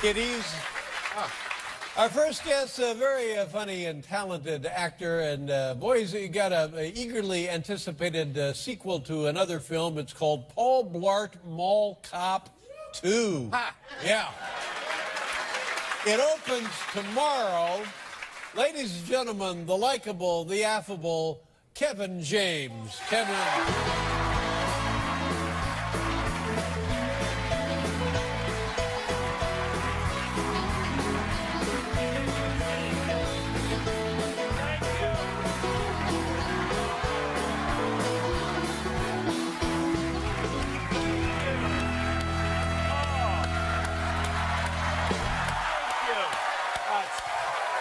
kiddies. Our first guest, a very funny and talented actor, and boys, he got a eagerly anticipated sequel to another film. It's called Paul Blart Mall Cop 2. Ha. Yeah. It opens tomorrow. Ladies and gentlemen, the likable, the affable Kevin James. Kevin.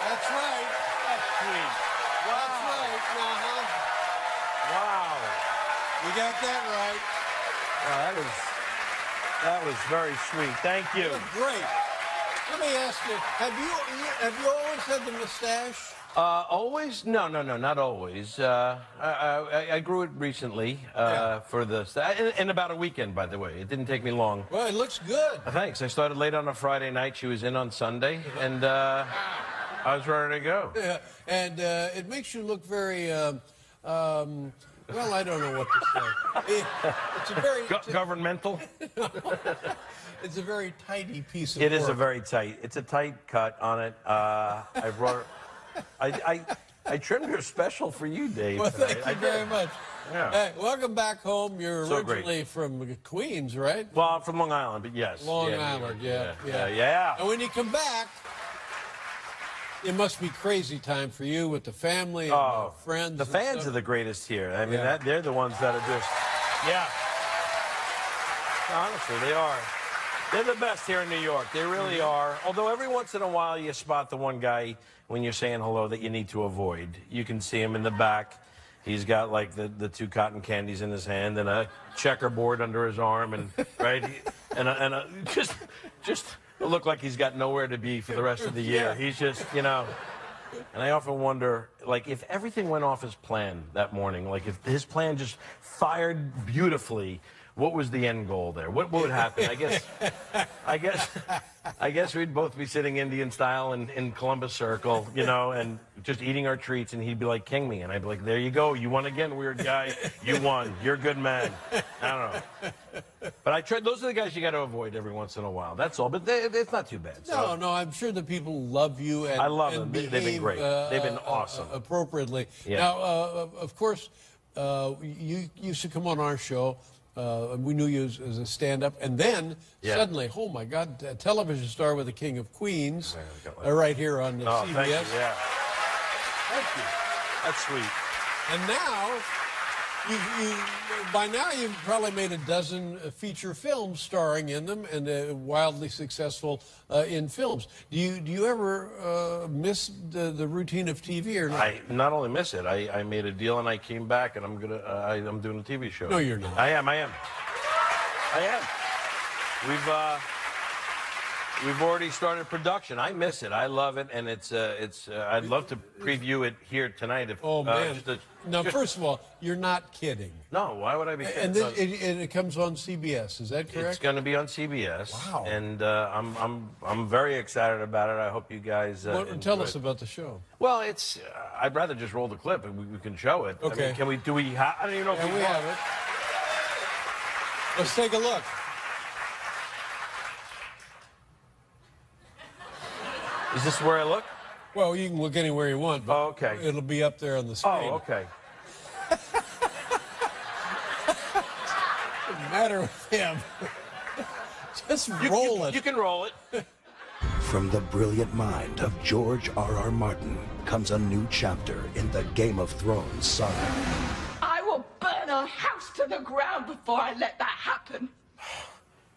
That's right. That's sweet. Wow. That's right. Wow. You got that right. Wow, that was very sweet. Thank you. You look great. Let me ask you, have you always had the mustache? Always? No, not always. I grew it recently for in about a weekend, by the way. It didn't take me long. Well, it looks good. Thanks. I started late on a Friday night. She was in on Sunday, and I was ready to go. Yeah, and it makes you look very, well, I don't know what to say. It's a very... Governmental? It's a very tidy piece of It work. is a very tight. It's a tight cut on it. I brought I trimmed her special for you, Dave. Well, thank you very much. Yeah. Hey, welcome back home. You're So originally from Queens, right? Well, I'm from Long Island, but yes. Long Island, yeah. And when you come back, it must be crazy time for you with the family and friends. The fans are the greatest here. I mean, they're the ones that are just, honestly, they are. They're the best here in New York. They really are. Although every once in a while you spot the one guy when you're saying hello that you need to avoid. You can see him in the back. He's got like the two cotton candies in his hand and a checkerboard under his arm, and just look like he's got nowhere to be for the rest of the year. He's just, And I often wonder, like, if everything went off as planned that morning, like if his plan just fired beautifully, what was the end goal there? What would happen? I guess we'd both be sitting Indian style in Columbus Circle, and just eating our treats, and he'd be like, "King me," and I'd be like, "There you go, you won again, weird guy. You won. You're a good man." I don't know, but I tried. Those are the guys you got to avoid every once in a while. That's all. But it's not too bad. So. No, I'm sure the people love you. And I love them. They've been great. They've been awesome. Appropriately. Yeah. Now, of course, you used to come on our show. We knew you as a stand-up, and then suddenly, oh my God, a television star with the King of Queens, right here on CBS. Thank you. Yeah. Thank you. That's sweet. And now, by now you've probably made a dozen feature films starring in them, and wildly successful in films. Do you ever miss the routine of TV or not? I not only miss it, I made a deal and I came back, and I'm doing a TV show. No, you're not. I am. We've already started production. I miss it. I love it, and it's I'd love to preview it here tonight. If, man. First of all, you're not kidding. No, why would I be kidding? And then it comes on CBS. Is that correct? It's going to be on CBS. Wow. And I'm very excited about it. I hope you guys tell us about the show. Well, it's I'd rather just roll the clip and we can show it. Okay. I mean, do we have? I don't even know if we have it. Let's take a look. Is this where I look? Well, you can look anywhere you want, but okay. It'll be up there on the screen. Oh, okay. Doesn't matter with him. Just roll it. You can roll it. From the brilliant mind of George R.R. Martin comes a new chapter in the Game of Thrones saga. I will burn our house to the ground before I let that happen.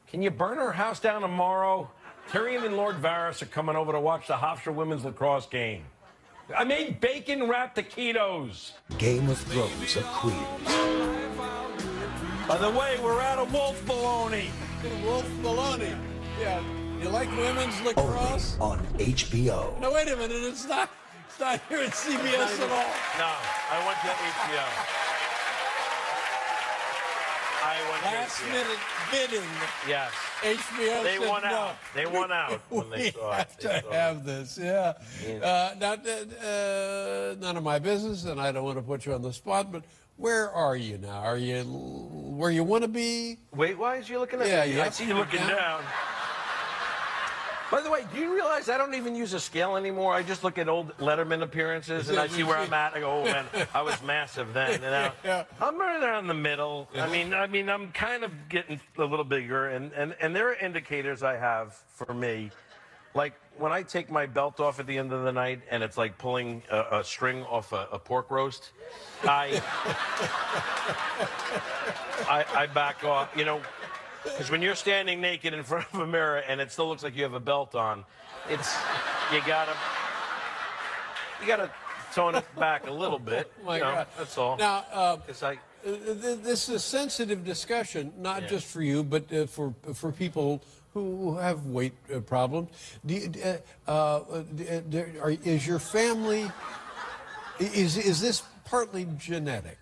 Can you burn our house down tomorrow? Tyrion and Lord Varys are coming over to watch the Hofstra women's lacrosse game. I made bacon-wrapped taquitos. Game of Thrones of Queens. By the way, we're out of wolf bologna. Wolf bologna. Yeah. You like women's lacrosse? Only on HBO. No, wait a minute. It's not here at CBS at all. No, I went to HBO. I went Last HBO. minute bidding. Yes. HBO They said won no. out. They won out when they We saw have it. They to saw have it. this, yeah. None of my business, and I don't want to put you on the spot, but where are you now? Are you where you want to be? Weight-wise, you're looking at Yeah, me. yeah. I see you looking down. By the way, do you realize I don't even use a scale anymore? I just look at old Letterman appearances and I see where I'm at. I go, oh man, I was massive then. And now Yeah. I'm right around the middle. I mean, I'm kind of getting a little bigger, and there are indicators I have for me, like when I take my belt off at the end of the night and it's like pulling a string off a pork roast. I back off, you know. Because when you're standing naked in front of a mirror and it still looks like you have a belt on, you gotta tone it back a little bit. Oh my you know, God. that's all. Now, 'Cause I, this is a sensitive discussion, not just for you, but for people who have weight problems. Is your family? Is this partly genetic?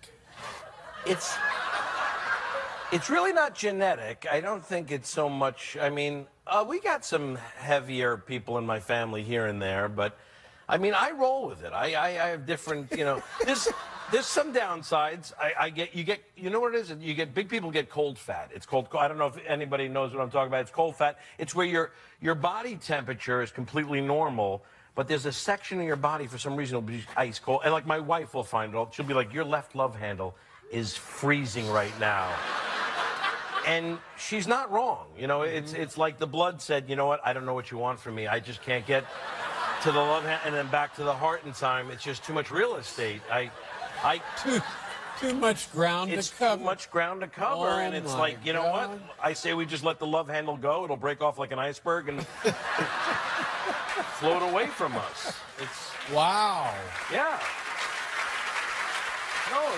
It's really not genetic. I don't think it's so much. I mean, we got some heavier people in my family here and there, but I mean, I roll with it. I have different, you know. There's some downsides. You know what it is? You get big people get cold fat. It's called. I don't know if anybody knows what I'm talking about. It's cold fat. It's where your body temperature is completely normal, but there's a section of your body for some reason will be ice cold. And like my wife will find it. She'll be like, your left love handle is freezing right now. And she's not wrong. You know, it's like the blood said, you know what, I don't know what you want from me. I just can't get to the love hand and then back to the heart in time. It's just too much real estate. Too much ground to cover. It's too much ground to cover. Oh, and it's my like, you know God. what? I say we just let the love handle go. It'll break off like an iceberg and float away from us. Wow. Yeah. No,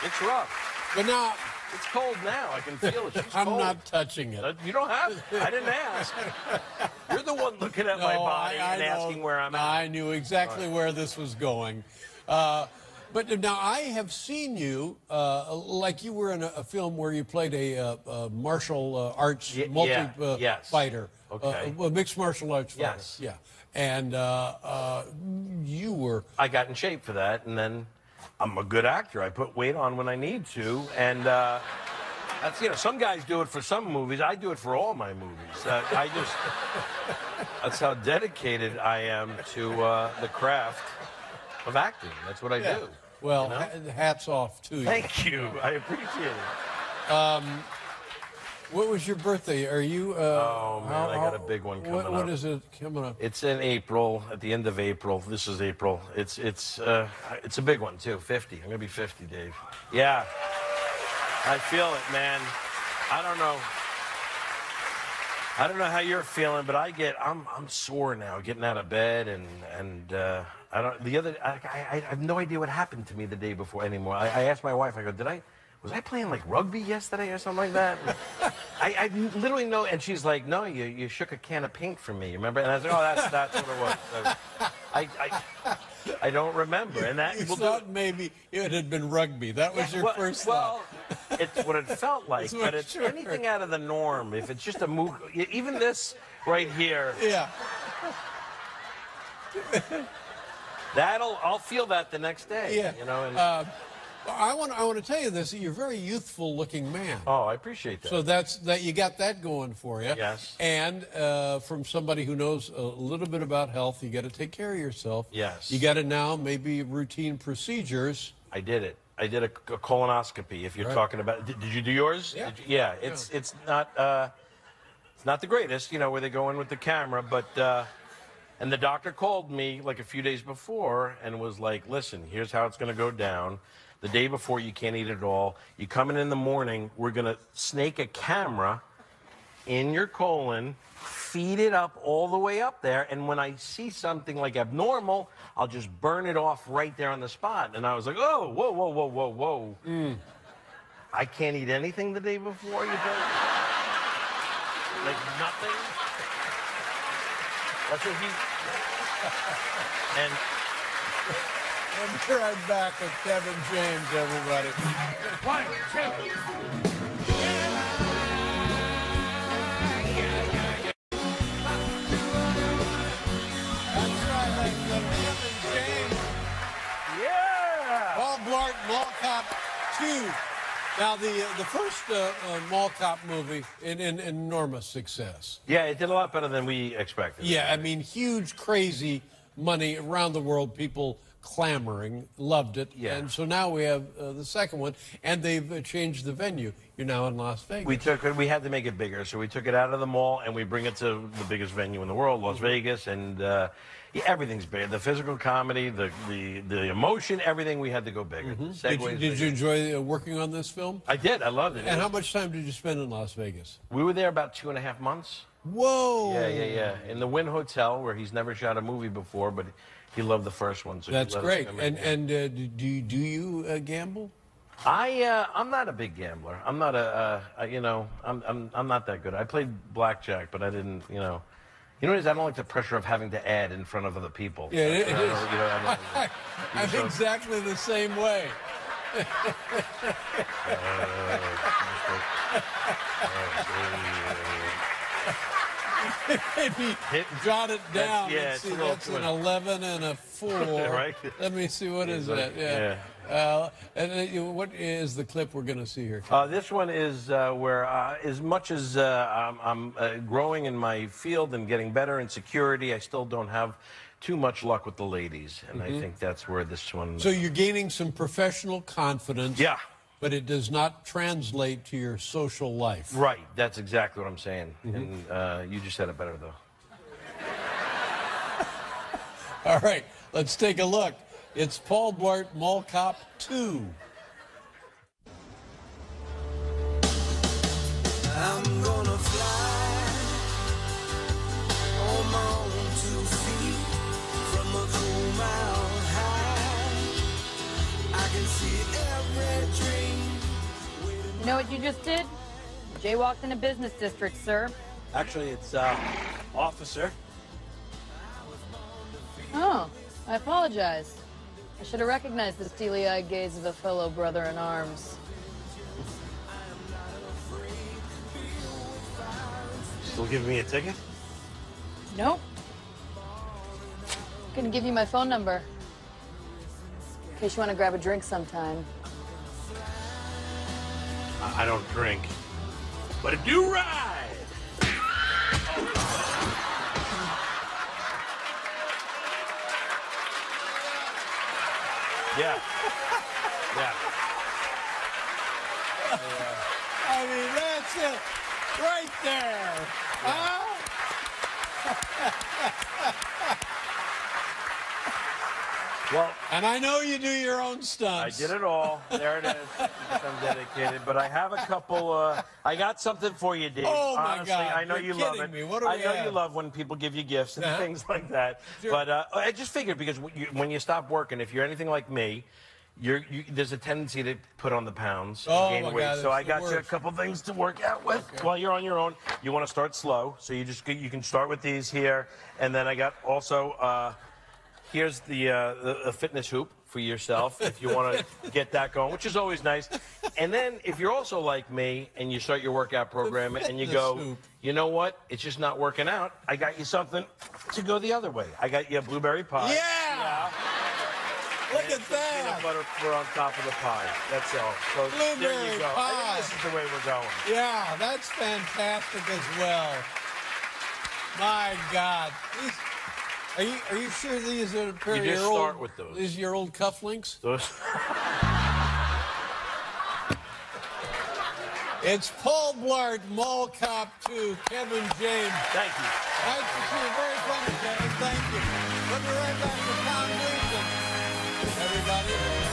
it's rough. But now, It's cold now. I can feel it. She's I'm cold. not touching it. You don't have. I didn't ask. You're the one looking at my body and know. asking where I'm at. I knew exactly where this was going. But now I have seen you, like you were in a film where you played a martial arts fighter. Okay. A mixed martial arts fighter. Yes. Yeah. And you were... I got in shape for that, and then I'm a good actor. I put weight on when I need to, and that's, you know, some guys do it for some movies. I do it for all my movies. That's how dedicated I am to the craft of acting. That's what I do. Well, you know? hats off to you. Thank you. I appreciate it. What was your birthday? Are you... Oh, man, I got a big one coming up. What is it coming up? It's in April, at the end of April. This is April. It's a big one, too. 50. I'm going to be 50, Dave. Yeah. I feel it, man. I don't know how you're feeling, but I'm sore now, getting out of bed, and I have no idea what happened to me the day before anymore. I asked my wife, I go, was I playing like rugby yesterday or something like that? I literally know, and she's like, no, you shook a can of paint from me, remember? And I was like, oh, that's what it was. I don't remember. And that You thought maybe it had been rugby. That was your first thought. Well, it's what it felt like, but it's Sure. anything out of the norm. If it's just a move, even this right here, Yeah. I'll feel that the next day. Yeah. You know. And, I want to tell you this. You're a very youthful looking man. oh, I appreciate that. So that you got that going for you. Yes. And from somebody who knows a little bit about health, you got to take care of yourself. Yes. You got to now maybe routine procedures. I did it. I did a colonoscopy. If you're talking about, did you do yours? Yeah. Yeah. It's not the greatest, you know, where they go in with the camera, but and the doctor called me like a few days before and was like, listen, here's how it's going to go down. The day before, you can't eat at all. You come in the morning, we're going to snake a camera in your colon, feed it up all the way up there, and when I see something like abnormal, I'll just burn it off right there on the spot. And I was like, oh, whoa, whoa, whoa, whoa, whoa. I can't eat anything the day before, you think? Like nothing? That's what he... And... We'll be right back with Kevin James, everybody. 1, 2. That's right, ladies and gentlemen. Kevin James. Yeah! Paul Blart, Mall Cop 2. Now, the first Mall Cop movie, an enormous success. Yeah, it did a lot better than we expected. Yeah, I mean, huge, crazy money around the world, people clamoring, loved it. Yeah. And so now we have the second one, and they've changed the venue. You're now in Las Vegas. We had to make it bigger, so we took it out of the mall and we bring it to the biggest venue in the world, Las Vegas, and yeah, everything's big. The physical comedy, the emotion, everything. We had to go bigger. Did you enjoy working on this film? I did. I loved it. And how much time did you spend in Las Vegas? We were there about 2.5 months. Whoa! Yeah. In the Wynn Hotel, where he's never shot a movie before, but he loved the first one. So That's he let us great. come in. And do you gamble? I'm not a big gambler. I'm not I'm not that good. I played blackjack, but I didn't, You know what it is? I don't like the pressure of having to add in front of other people. Yeah, it is. I'm so- exactly the same way. Maybe jot it down. yeah, Let's it's see, a little that's too an much. 11 and a 4. Right. Let me see, what is that? What is the clip we're going to see here? This one is where, as much as I'm growing in my field and getting better in security, I still don't have too much luck with the ladies, and I think that's where this one. So you're gaining some professional confidence. Yeah. But it does not translate to your social life. Right. That's exactly what I'm saying, and you just said it better though. All right, let's take a look. It's Paul Blart, Mall Cop 2. I'm gonna fly on my own 2 feet from a cool mile high. I can see every dream. You know what you just did? Jaywalked in a business district, sir. Actually, it's officer. Oh, I apologize. I should have recognized the steely-eyed gaze of a fellow brother in arms. Still giving me a ticket? Nope. Gonna give you my phone number. In case you want to grab a drink sometime. I don't drink, but I do ride. Yeah. I mean, that's it. Right there. Huh? Well, And I know you do your own I stunts. did it all. There it is. I'm dedicated, but I have a couple. I got something for you, Dave. Oh, my Honestly, God. I know You're you love kidding it. me. What do I we know have? you love when people give you gifts and Uh-huh. things like that. Sure. But I just figured because when you stop working, if you're anything like me, there's a tendency to put on the pounds, Oh, gain my weight. God, so I it's the got you a worst. couple things to work out with while you're on your own. You want to start slow, so you can start with these here, and then I got also here's the fitness hoop for yourself if you want to get that going, which is always nice. And then if you're also like me and you start your workout program and you fitness go, hoop. you know what, it's just not working out, I got you something to go the other way. I got you a blueberry pie. Yeah! Look at Peanut that. butter for on top of the pie. That's all. So there Blueberry you go. pie. I think this is the way we're going. Yeah, that's fantastic as well. My God. Are you sure these are a pair You of just your start old, with those. These are your old cufflinks? Those. It's Paul Blart, Mall Cop 2, Kevin James. Thank you. Nice to see you. Very funny, Kevin. Thank you. We'll be right back with Tom Newsom. Everybody.